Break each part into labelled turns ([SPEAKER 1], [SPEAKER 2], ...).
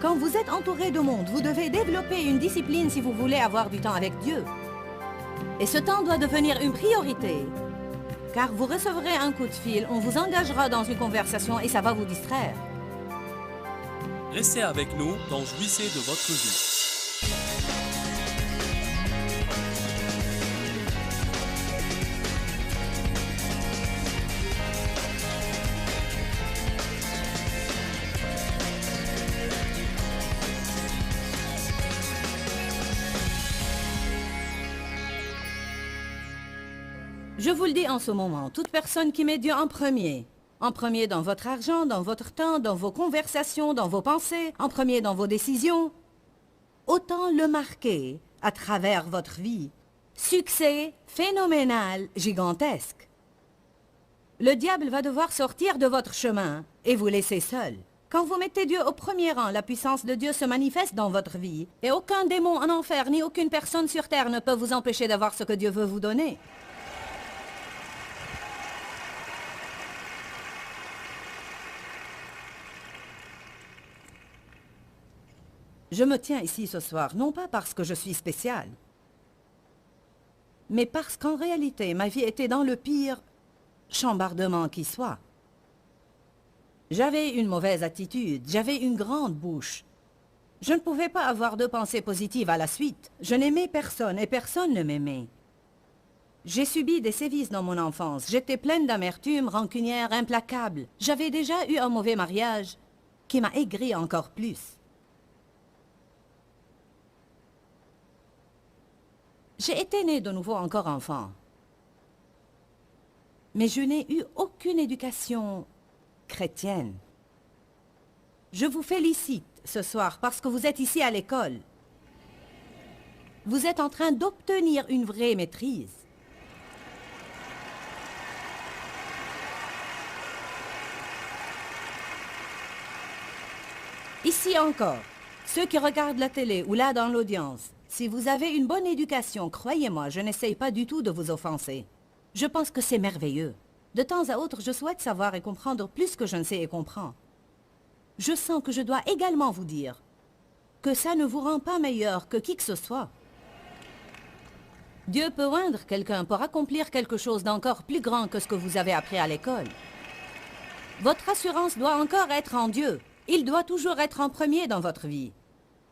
[SPEAKER 1] Quand vous êtes entouré de monde, vous devez développer une discipline si vous voulez avoir du temps avec Dieu. Et ce temps doit devenir une priorité. Car vous recevrez un coup de fil, on vous engagera dans une conversation et ça va vous distraire.
[SPEAKER 2] Restez avec nous, donc jouissez de votre vie.
[SPEAKER 1] Je vous le dis en ce moment, toute personne qui met Dieu en premier dans votre argent, dans votre temps, dans vos conversations, dans vos pensées, en premier dans vos décisions, autant le marquer à travers votre vie. Succès phénoménal, gigantesque. Le diable va devoir sortir de votre chemin et vous laisser seul. Quand vous mettez Dieu au premier rang, la puissance de Dieu se manifeste dans votre vie et aucun démon en enfer ni aucune personne sur terre ne peut vous empêcher d'avoir ce que Dieu veut vous donner. Je me tiens ici ce soir, non pas parce que je suis spécial, mais parce qu'en réalité, ma vie était dans le pire chambardement qui soit. J'avais une mauvaise attitude, j'avais une grande bouche. Je ne pouvais pas avoir de pensée positive à la suite. Je n'aimais personne et personne ne m'aimait. J'ai subi des sévices dans mon enfance. J'étais pleine d'amertume, rancunière, implacable. J'avais déjà eu un mauvais mariage qui m'a aigri encore plus. J'ai été née de nouveau encore enfant. Mais je n'ai eu aucune éducation chrétienne. Je vous félicite ce soir parce que vous êtes ici à l'école. Vous êtes en train d'obtenir une vraie maîtrise. Ici encore, ceux qui regardent la télé ou là dans l'audience, si vous avez une bonne éducation, croyez-moi, je n'essaye pas du tout de vous offenser. Je pense que c'est merveilleux. De temps à autre, je souhaite savoir et comprendre plus que je ne sais et comprends. Je sens que je dois également vous dire que ça ne vous rend pas meilleur que qui que ce soit. Dieu peut oindre quelqu'un pour accomplir quelque chose d'encore plus grand que ce que vous avez appris à l'école. Votre assurance doit encore être en Dieu. Il doit toujours être en premier dans votre vie.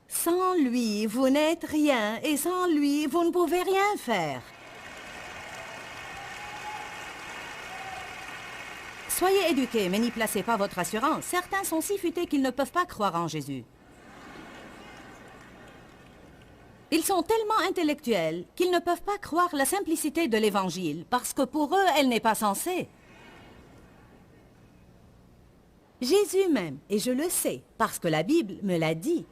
[SPEAKER 1] Sans lui, vous n'êtes rien, et sans lui, vous ne pouvez rien faire. Soyez éduqués, mais n'y placez pas votre assurance. Certains sont si futés qu'ils ne peuvent pas croire en Jésus. Ils sont tellement intellectuels qu'ils ne peuvent pas croire la simplicité de l'Évangile, parce que pour eux, elle n'est pas censée. Jésus m'aime, et je le sais, parce que la Bible me l'a dit.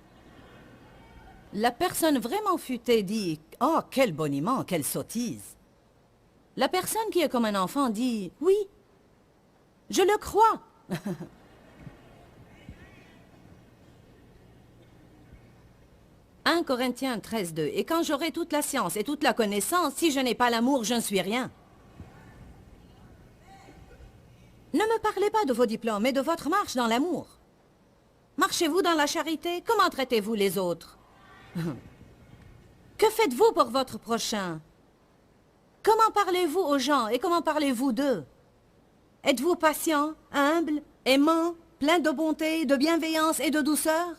[SPEAKER 1] La personne vraiment futée dit « Oh, quel boniment, quelle sottise !» La personne qui est comme un enfant dit « Oui, je le crois !» 1 Corinthiens 13:2 « Et quand j'aurai toute la science et toute la connaissance, si je n'ai pas l'amour, je ne suis rien. » Ne me parlez pas de vos diplômes, mais de votre marche dans l'amour. Marchez-vous dans la charité? Comment traitez-vous les autres? Que faites-vous pour votre prochain? Comment parlez-vous aux gens et comment parlez-vous d'eux? Êtes-vous patient, humble, aimant, plein de bonté, de bienveillance et de douceur?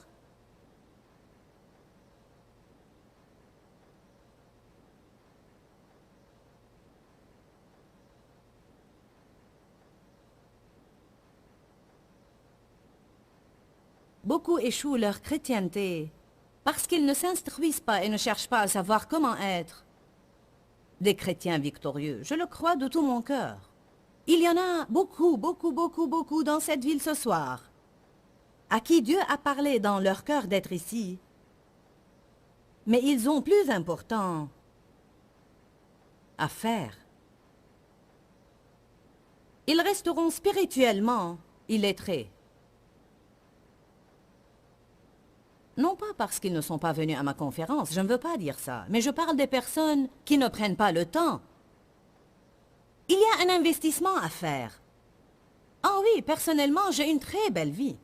[SPEAKER 1] Beaucoup échouent leur chrétienté parce qu'ils ne s'instruisent pas et ne cherchent pas à savoir comment être des chrétiens victorieux. Je le crois de tout mon cœur. Il y en a beaucoup, beaucoup, beaucoup, beaucoup dans cette ville ce soir, à qui Dieu a parlé dans leur cœur d'être ici. Mais ils ont plus important à faire. Ils resteront spirituellement illettrés. Non pas parce qu'ils ne sont pas venus à ma conférence, je ne veux pas dire ça, mais je parle des personnes qui ne prennent pas le temps. Il y a un investissement à faire. Ah oui, personnellement, j'ai une très belle vie.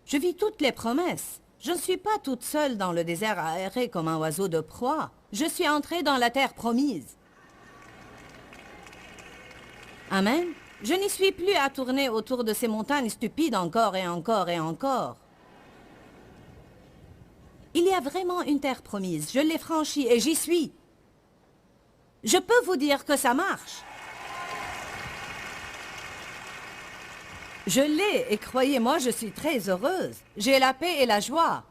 [SPEAKER 1] Je vis toutes les promesses. Je ne suis pas toute seule dans le désert à errer comme un oiseau de proie. Je suis entrée dans la terre promise. Amen. Je n'y suis plus à tourner autour de ces montagnes stupides encore et encore et encore. Il y a vraiment une terre promise. Je l'ai franchie et j'y suis. Je peux vous dire que ça marche. Je l'ai et croyez-moi, je suis très heureuse. J'ai la paix et la joie.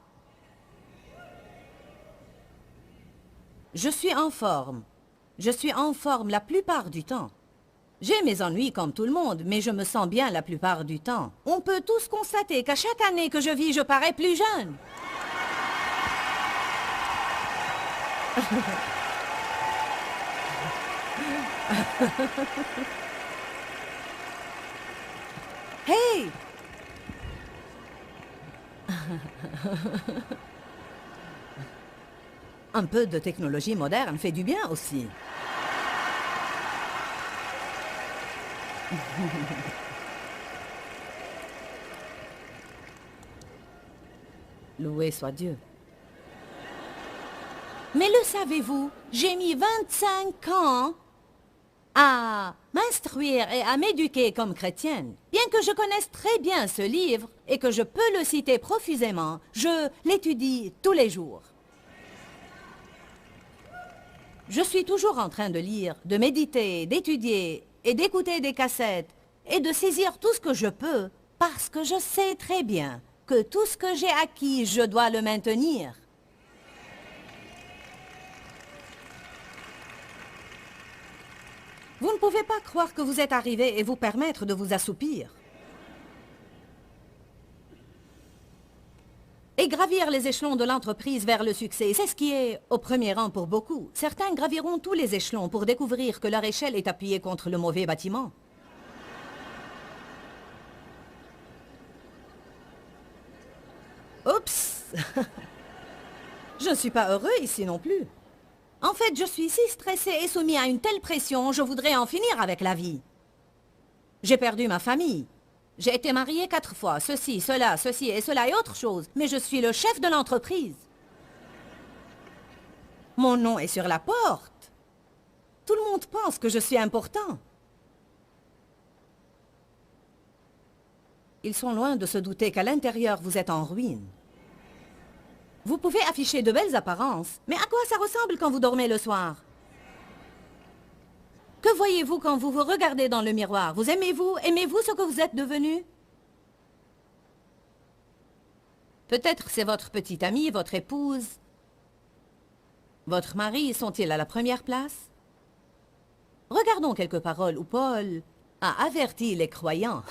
[SPEAKER 1] Je suis en forme. Je suis en forme la plupart du temps. J'ai mes ennuis comme tout le monde, mais je me sens bien la plupart du temps. On peut tous constater qu'à chaque année que je vis, je parais plus jeune. Hey! Un peu de technologie moderne fait du bien aussi. Loué soit Dieu. Mais le savez-vous, j'ai mis 25 ans à m'instruire et à m'éduquer comme chrétienne. Bien que je connaisse très bien ce livre et que je peux le citer profusément, je l'étudie tous les jours. Je suis toujours en train de lire, de méditer, d'étudier et d'écouter des cassettes et de saisir tout ce que je peux parce que je sais très bien que tout ce que j'ai acquis, je dois le maintenir. Vous ne pouvez pas croire que vous êtes arrivé et vous permettre de vous assoupir. Et gravir les échelons de l'entreprise vers le succès, c'est ce qui est au premier rang pour beaucoup. Certains graviront tous les échelons pour découvrir que leur échelle est appuyée contre le mauvais bâtiment. Oups! Je ne suis pas heureux ici non plus. En fait, je suis si stressé et soumis à une telle pression, je voudrais en finir avec la vie. J'ai perdu ma famille. J'ai été mariée 4 fois, ceci, cela et autre chose. Mais je suis le chef de l'entreprise. Mon nom est sur la porte. Tout le monde pense que je suis important. Ils sont loin de se douter qu'à l'intérieur, vous êtes en ruine. Vous pouvez afficher de belles apparences, mais à quoi ça ressemble quand vous dormez le soir? Que voyez-vous quand vous vous regardez dans le miroir? Vous aimez-vous? Aimez-vous ce que vous êtes devenu? Peut-être c'est votre petite amie, votre épouse. Votre mari, sont-ils à la première place? Regardons quelques paroles où Paul a averti les croyants.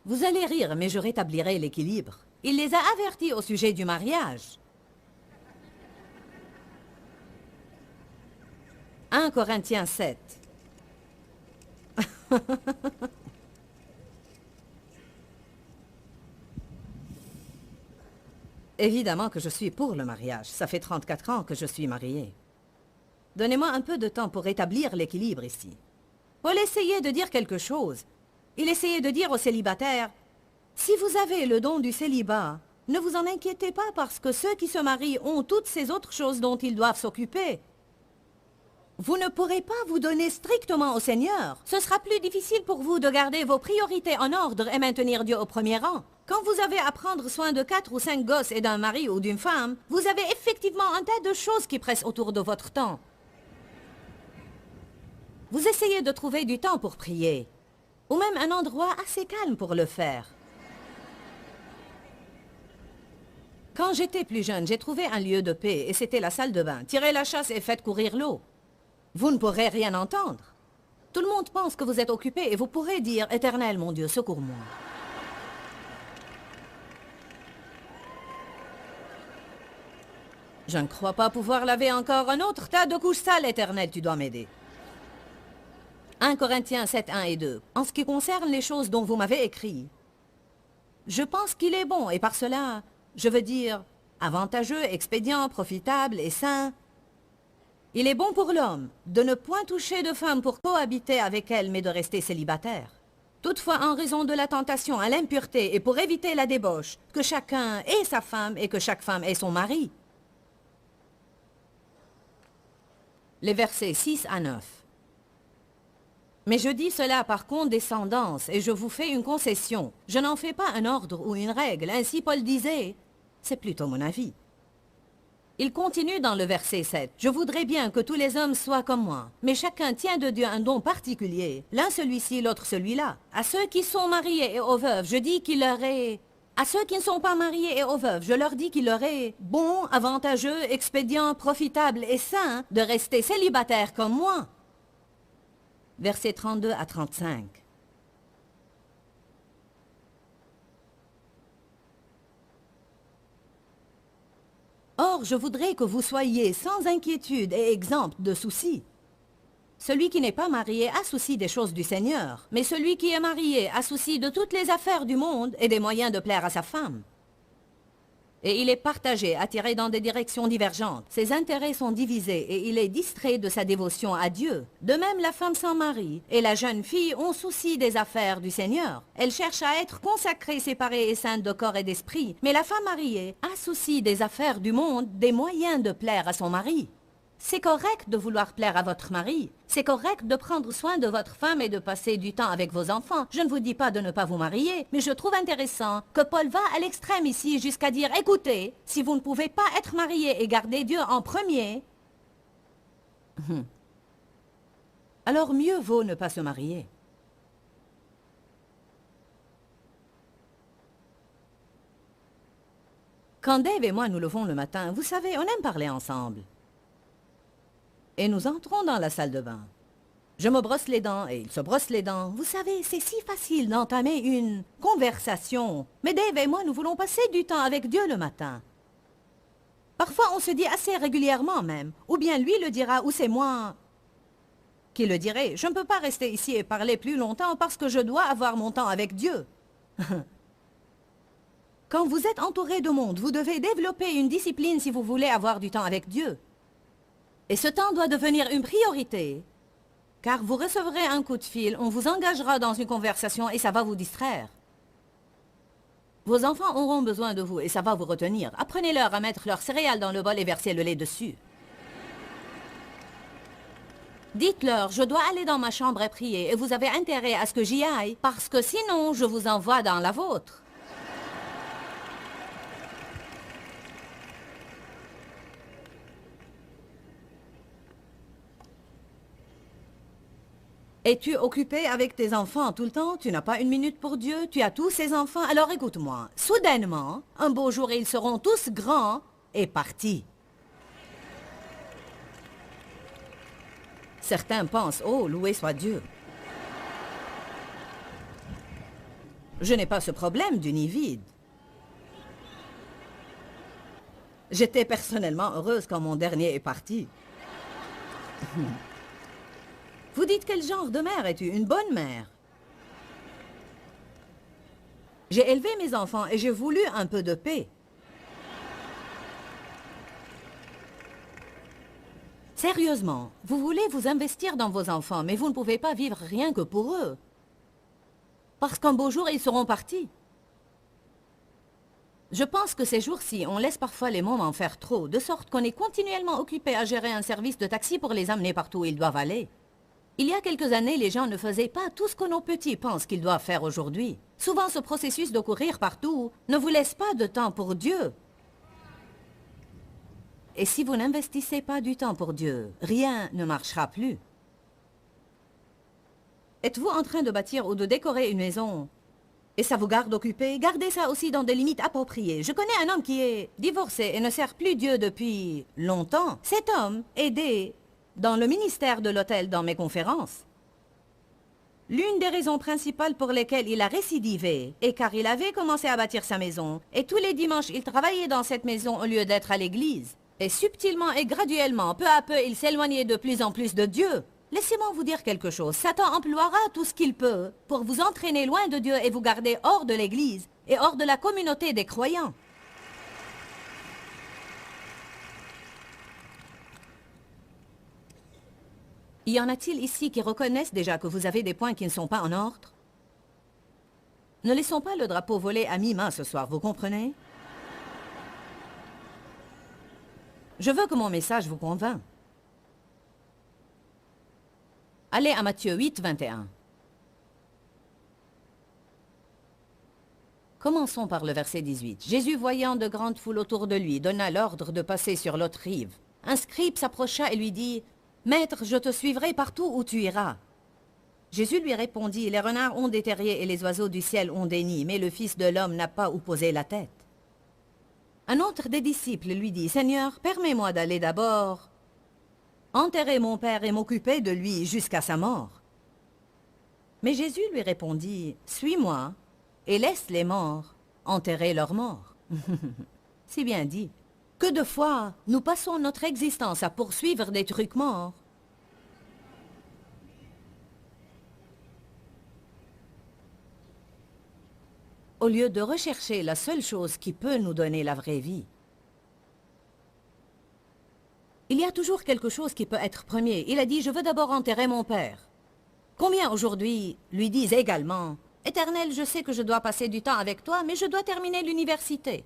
[SPEAKER 1] Vous allez rire, mais je rétablirai l'équilibre. Il les a avertis au sujet du mariage. 1 Corinthiens 7. Évidemment que je suis pour le mariage. Ça fait 34 ans que je suis mariée. Donnez-moi un peu de temps pour rétablir l'équilibre ici. Paul essayait de dire quelque chose. Il essayait de dire aux célibataires, « Si vous avez le don du célibat, ne vous en inquiétez pas parce que ceux qui se marient ont toutes ces autres choses dont ils doivent s'occuper. » Vous ne pourrez pas vous donner strictement au Seigneur. Ce sera plus difficile pour vous de garder vos priorités en ordre et maintenir Dieu au premier rang. Quand vous avez à prendre soin de 4 ou 5 gosses et d'un mari ou d'une femme, vous avez effectivement un tas de choses qui pressent autour de votre temps. Vous essayez de trouver du temps pour prier, ou même un endroit assez calme pour le faire. Quand j'étais plus jeune, j'ai trouvé un lieu de paix et c'était la salle de bain. Tirez la chasse et faites courir l'eau. Vous ne pourrez rien entendre. Tout le monde pense que vous êtes occupé et vous pourrez dire « Éternel, mon Dieu, secours-moi ». Je ne crois pas pouvoir laver encore un autre tas de couches sales, Éternel, tu dois m'aider. 1 Corinthiens 7, 1 et 2. En ce qui concerne les choses dont vous m'avez écrit, je pense qu'il est bon, et par cela, je veux dire avantageux, expédient, profitable et sain. Il est bon pour l'homme de ne point toucher de femme pour cohabiter avec elle, mais de rester célibataire. Toutefois, en raison de la tentation à l'impureté et pour éviter la débauche, que chacun ait sa femme et que chaque femme ait son mari. Les versets 6 à 9. Mais je dis cela par condescendance et je vous fais une concession. Je n'en fais pas un ordre ou une règle. Ainsi Paul disait, c'est plutôt mon avis. Il continue dans le verset 7. « Je voudrais bien que tous les hommes soient comme moi, mais chacun tient de Dieu un don particulier, l'un celui-ci, l'autre celui-là. À ceux qui sont mariés et aux veuves, je dis qu'il leur est... À ceux qui ne sont pas mariés et aux veuves, je leur dis qu'il leur est bon, avantageux, expédient, profitable et sain de rester célibataires comme moi. » Versets 32 à 35. Or, je voudrais que vous soyez sans inquiétude et exempts de soucis. Celui qui n'est pas marié a souci des choses du Seigneur, mais celui qui est marié a souci de toutes les affaires du monde et des moyens de plaire à sa femme. Et il est partagé, attiré dans des directions divergentes. Ses intérêts sont divisés et il est distrait de sa dévotion à Dieu. De même, la femme sans mari et la jeune fille ont souci des affaires du Seigneur. Elle cherche à être consacrée, séparée et sainte de corps et d'esprit. Mais la femme mariée a souci des affaires du monde, des moyens de plaire à son mari. C'est correct de vouloir plaire à votre mari. C'est correct de prendre soin de votre femme et de passer du temps avec vos enfants. Je ne vous dis pas de ne pas vous marier, mais je trouve intéressant que Paul va à l'extrême ici jusqu'à dire « Écoutez, si vous ne pouvez pas être marié et garder Dieu en premier, alors mieux vaut ne pas se marier. » Quand Dave et moi nous levons le matin, vous savez, on aime parler ensemble. Et nous entrons dans la salle de bain. Je me brosse les dents et il se brosse les dents. Vous savez, c'est si facile d'entamer une conversation. Mais Dave et moi, nous voulons passer du temps avec Dieu le matin. Parfois, on se dit assez régulièrement même. Ou bien lui le dira, ou c'est moi qui le dirai. Je ne peux pas rester ici et parler plus longtemps parce que je dois avoir mon temps avec Dieu. Quand vous êtes entouré de monde, vous devez développer une discipline si vous voulez avoir du temps avec Dieu. Et ce temps doit devenir une priorité, car vous recevrez un coup de fil, on vous engagera dans une conversation et ça va vous distraire. Vos enfants auront besoin de vous et ça va vous retenir. Apprenez-leur à mettre leurs céréales dans le bol et verser le lait dessus. Dites-leur, je dois aller dans ma chambre et prier et vous avez intérêt à ce que j'y aille, parce que sinon je vous envoie dans la vôtre. Es-tu occupé avec tes enfants tout le temps? Tu n'as pas une minute pour Dieu? Tu as tous ces enfants? Alors écoute-moi. Soudainement, un beau jour, ils seront tous grands et partis. Certains pensent, oh, loué soit Dieu. Je n'ai pas ce problème du nid vide. J'étais personnellement heureuse quand mon dernier est parti. Vous dites quel genre de mère es-tu? Une bonne mère. J'ai élevé mes enfants et j'ai voulu un peu de paix. Sérieusement, vous voulez vous investir dans vos enfants, mais vous ne pouvez pas vivre rien que pour eux. Parce qu'un beau jour, ils seront partis. Je pense que ces jours-ci, on laisse parfois les moments faire trop, de sorte qu'on est continuellement occupé à gérer un service de taxi pour les amener partout où ils doivent aller. Il y a quelques années, les gens ne faisaient pas tout ce que nos petits pensent qu'ils doivent faire aujourd'hui. Souvent, ce processus de courir partout ne vous laisse pas de temps pour Dieu. Et si vous n'investissez pas du temps pour Dieu, rien ne marchera plus. Êtes-vous en train de bâtir ou de décorer une maison et ça vous garde occupé? Gardez ça aussi dans des limites appropriées. Je connais un homme qui est divorcé et ne sert plus Dieu depuis longtemps. Cet homme aidait dans le ministère de l'hôtel dans mes conférences. L'une des raisons principales pour lesquelles il a récidivé est car il avait commencé à bâtir sa maison et tous les dimanches il travaillait dans cette maison au lieu d'être à l'église. Et subtilement et graduellement, peu à peu, il s'éloignait de plus en plus de Dieu. Laissez-moi vous dire quelque chose. Satan emploiera tout ce qu'il peut pour vous entraîner loin de Dieu et vous garder hors de l'église et hors de la communauté des croyants. Y en a-t-il ici qui reconnaissent déjà que vous avez des points qui ne sont pas en ordre? Ne laissons pas le drapeau voler à mi-main ce soir, vous comprenez? Je veux que mon message vous convainc. Allez à Matthieu 8, 21. Commençons par le verset 18. Jésus, voyant de grandes foules autour de lui, donna l'ordre de passer sur l'autre rive. Un scribe s'approcha et lui dit, « Maître, je te suivrai partout où tu iras. » Jésus lui répondit, « Les renards ont des terriers et les oiseaux du ciel ont des nids, mais le Fils de l'homme n'a pas où poser la tête. » Un autre des disciples lui dit, « Seigneur, permets-moi d'aller d'abord enterrer mon Père et m'occuper de lui jusqu'à sa mort. » Mais Jésus lui répondit, « Suis-moi et laisse les morts enterrer leurs morts. » C'est bien dit. Que de fois, nous passons notre existence à poursuivre des trucs morts. Au lieu de rechercher la seule chose qui peut nous donner la vraie vie. Il y a toujours quelque chose qui peut être premier. Il a dit, je veux d'abord enterrer mon père. Combien aujourd'hui lui disent également, Éternel, je sais que je dois passer du temps avec toi, mais je dois terminer l'université.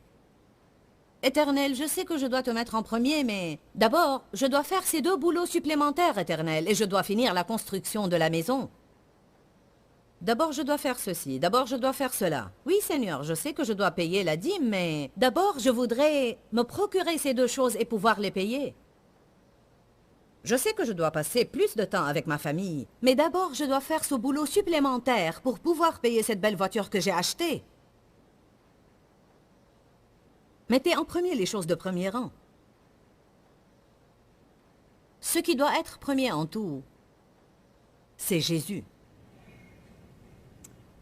[SPEAKER 1] Éternel, je sais que je dois te mettre en premier, mais d'abord, je dois faire ces 2 boulots supplémentaires, Éternel, et je dois finir la construction de la maison. D'abord, je dois faire ceci, d'abord, je dois faire cela. Oui, Seigneur, je sais que je dois payer la dîme, mais d'abord, je voudrais me procurer ces 2 choses et pouvoir les payer. Je sais que je dois passer plus de temps avec ma famille, mais d'abord, je dois faire ce boulot supplémentaire pour pouvoir payer cette belle voiture que j'ai achetée. Mettez en premier les choses de premier rang. Ce qui doit être premier en tout, c'est Jésus.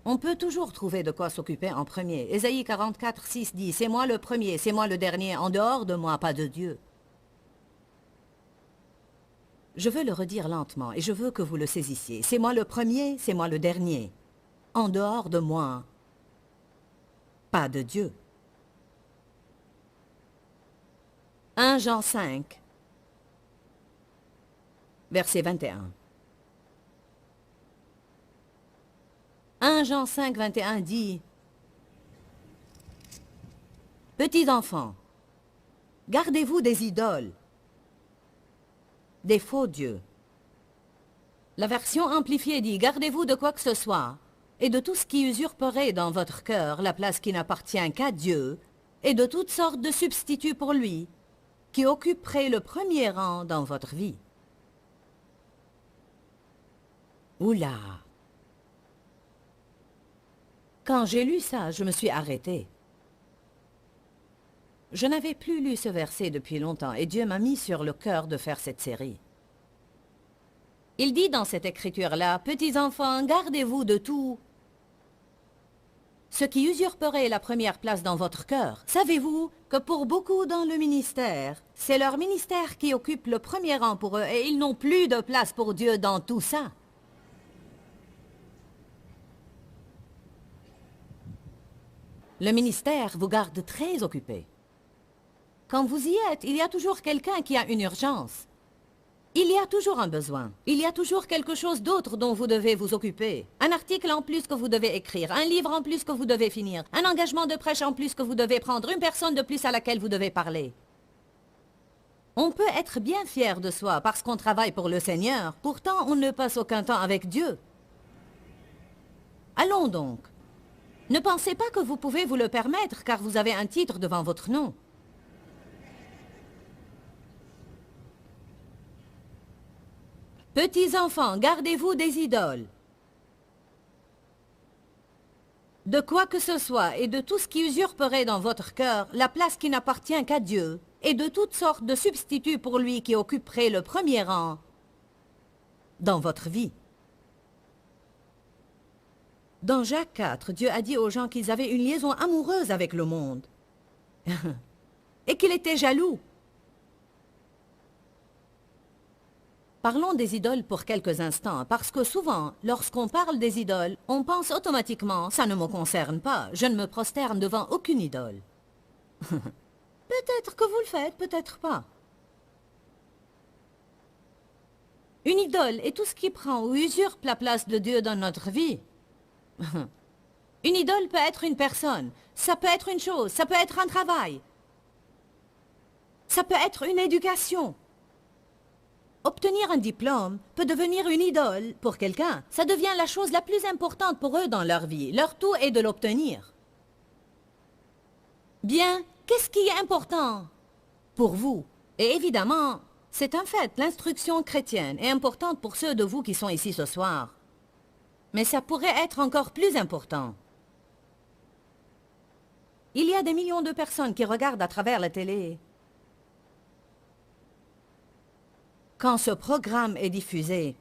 [SPEAKER 1] On peut toujours trouver de quoi s'occuper en premier. Ésaïe 44, 6 dit, « C'est moi le premier, c'est moi le dernier, en dehors de moi, pas de Dieu. » Je veux le redire lentement et je veux que vous le saisissiez. C'est moi le premier, c'est moi le dernier. En dehors de moi, pas de Dieu. 1 Jean 5, verset 21. 1 Jean 5, 21 dit, « Petits enfants, gardez-vous des idoles, des faux dieux. » La version amplifiée dit, « Gardez-vous de quoi que ce soit, et de tout ce qui usurperait dans votre cœur la place qui n'appartient qu'à Dieu, et de toutes sortes de substituts pour lui, qui occuperaient le premier rang dans votre vie. » Oula! Quand j'ai lu ça, je me suis arrêtée. Je n'avais plus lu ce verset depuis longtemps et Dieu m'a mis sur le cœur de faire cette série. Il dit dans cette écriture-là, « Petits enfants, gardez-vous de tout ce qui usurperait la première place dans votre cœur. » Savez-vous que pour beaucoup dans le ministère, c'est leur ministère qui occupe le premier rang pour eux et ils n'ont plus de place pour Dieu dans tout ça. Le ministère vous garde très occupé. Quand vous y êtes, il y a toujours quelqu'un qui a une urgence. Il y a toujours un besoin. Il y a toujours quelque chose d'autre dont vous devez vous occuper. Un article en plus que vous devez écrire, un livre en plus que vous devez finir, un engagement de prêche en plus que vous devez prendre, une personne de plus à laquelle vous devez parler. On peut être bien fier de soi parce qu'on travaille pour le Seigneur, pourtant on ne passe aucun temps avec Dieu. Allons donc. Ne pensez pas que vous pouvez vous le permettre car vous avez un titre devant votre nom. Petits enfants, gardez-vous des idoles. De quoi que ce soit et de tout ce qui usurperait dans votre cœur la place qui n'appartient qu'à Dieu et de toutes sortes de substituts pour lui qui occuperaient le premier rang dans votre vie. Dans Jacques 4, Dieu a dit aux gens qu'ils avaient une liaison amoureuse avec le monde et qu'il était jaloux. Parlons des idoles pour quelques instants, parce que souvent, lorsqu'on parle des idoles, on pense automatiquement « ça ne me concerne pas, je ne me prosterne devant aucune idole ». Peut-être que vous le faites, peut-être pas. Une idole est tout ce qui prend ou usurpe la place de Dieu dans notre vie. Une idole peut être une personne, ça peut être une chose, ça peut être un travail, ça peut être une éducation. Obtenir un diplôme peut devenir une idole pour quelqu'un. Ça devient la chose la plus importante pour eux dans leur vie. Leur tout est de l'obtenir. Bien, qu'est-ce qui est important pour vous? Et évidemment, c'est un fait, l'instruction chrétienne est importante pour ceux de vous qui sont ici ce soir. Mais ça pourrait être encore plus important. Il y a des millions de personnes qui regardent à travers la télé. Quand ce programme est diffusé,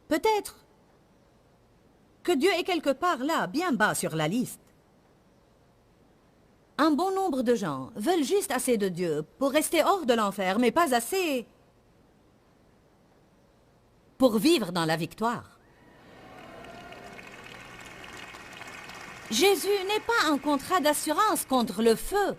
[SPEAKER 1] peut-être que Dieu est quelque part là, bien bas sur la liste. Un bon nombre de gens veulent juste assez de Dieu pour rester hors de l'enfer, mais pas assez pour vivre dans la victoire. Jésus n'est pas un contrat d'assurance contre le feu.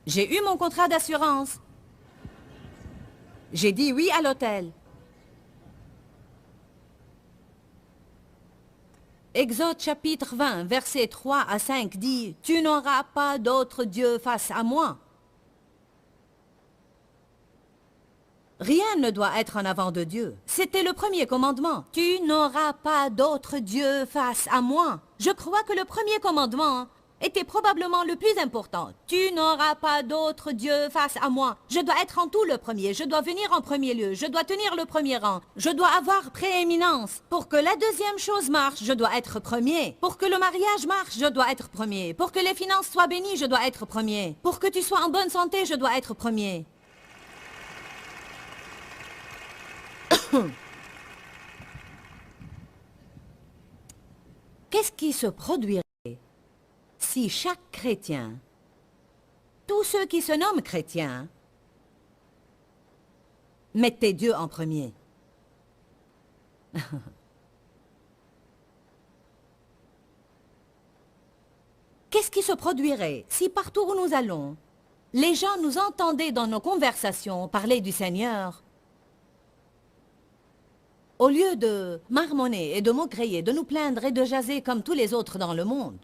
[SPEAKER 1] J'ai eu mon contrat d'assurance. J'ai dit oui à l'hôtel. Exode chapitre 20, versets 3 à 5 dit « Tu n'auras pas d'autre Dieu face à moi. » Rien ne doit être en avant de Dieu. C'était le premier commandement. « Tu n'auras pas d'autre Dieu face à moi. » Je crois que le premier commandement était probablement le plus important. « Tu n'auras pas d'autre Dieu face à moi. » Je dois être en tout le premier. Je dois venir en premier lieu. Je dois tenir le premier rang. Je dois avoir prééminence. Pour que la deuxième chose marche, je dois être premier. Pour que le mariage marche, je dois être premier. Pour que les finances soient bénies, je dois être premier. Pour que tu sois en bonne santé, je dois être premier. Qu'est-ce qui se produirait si chaque chrétien, tous ceux qui se nomment chrétiens, mettaient Dieu en premier? Qu'est-ce qui se produirait si partout où nous allons, les gens nous entendaient dans nos conversations parler du Seigneur? Au lieu de marmonner et de maugréer, de nous plaindre et de jaser comme tous les autres dans le monde.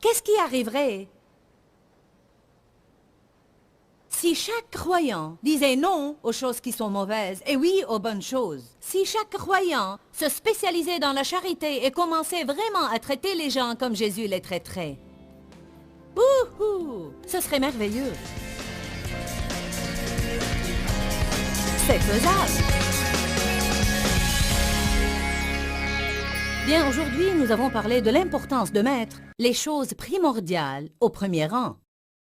[SPEAKER 1] Qu'est-ce qui arriverait si chaque croyant disait non aux choses qui sont mauvaises et oui aux bonnes choses? Si chaque croyant se spécialisait dans la charité et commençait vraiment à traiter les gens comme Jésus les traiterait? Wouhou! Ce serait merveilleux. C'est faisable. Bien, aujourd'hui, nous avons parlé de l'importance de mettre les choses primordiales au premier rang.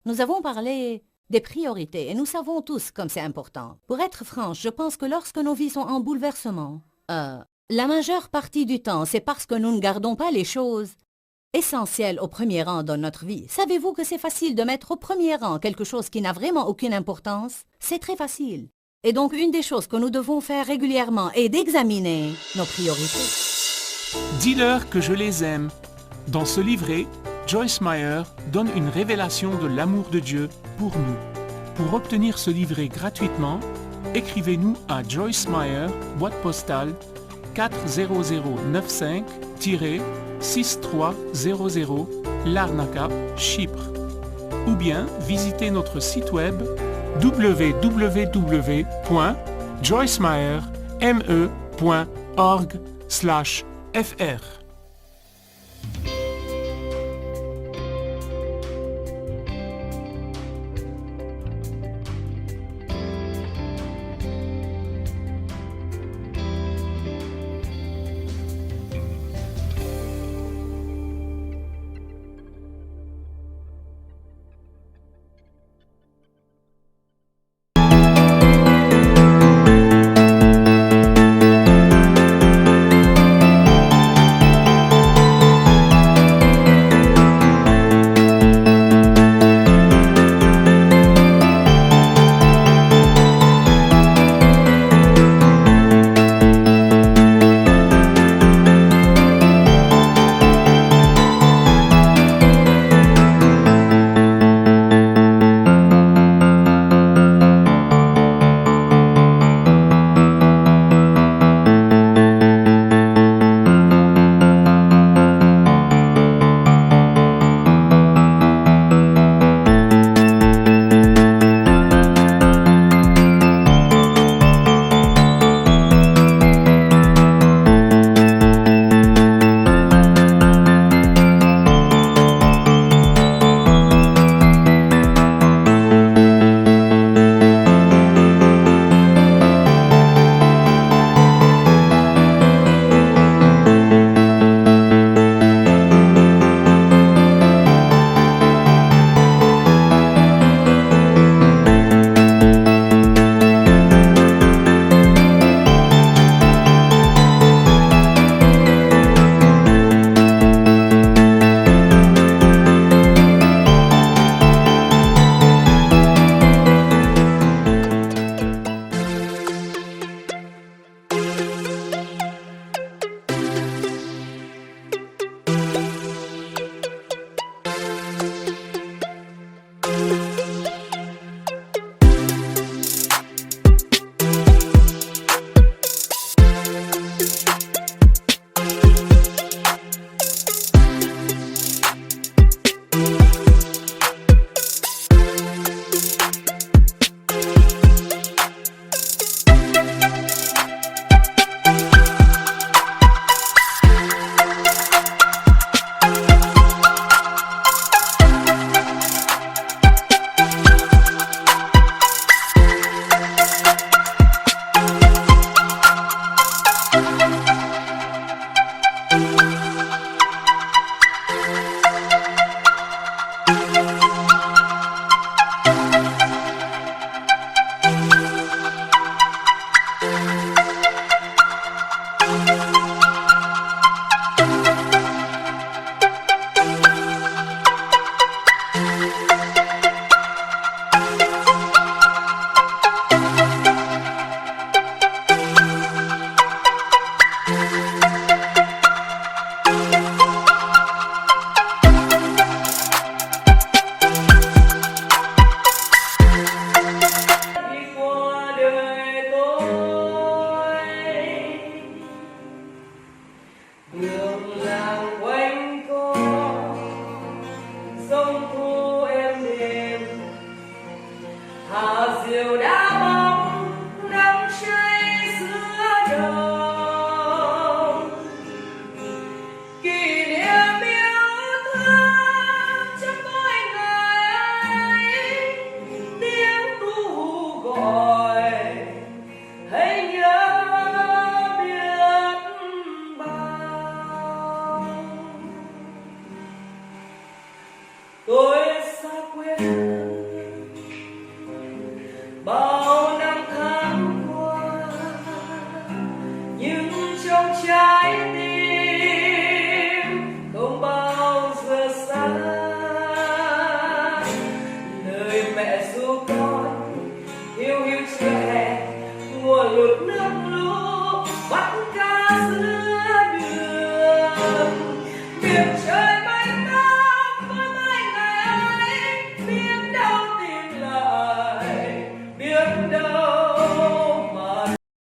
[SPEAKER 1] Nous avons parlé des priorités et nous savons tous comme c'est important. Pour être franche, je pense que lorsque nos vies sont en bouleversement, la majeure partie du temps, c'est parce que nous ne gardons pas les choses essentielles au premier rang dans notre vie. Savez-vous que c'est facile de mettre au premier rang quelque chose qui n'a vraiment aucune importance? C'est très facile. Et donc, une des choses que nous devons faire régulièrement est d'examiner nos priorités.
[SPEAKER 3] Dis-leur que je les aime. Dans ce livret, Joyce Meyer donne une révélation de l'amour de Dieu pour nous. Pour obtenir ce livret gratuitement, écrivez-nous à Joyce Meyer, boîte postale 40095-6300 Larnaca, Chypre. Ou bien visitez notre site web www.joycemeyer.org/fr.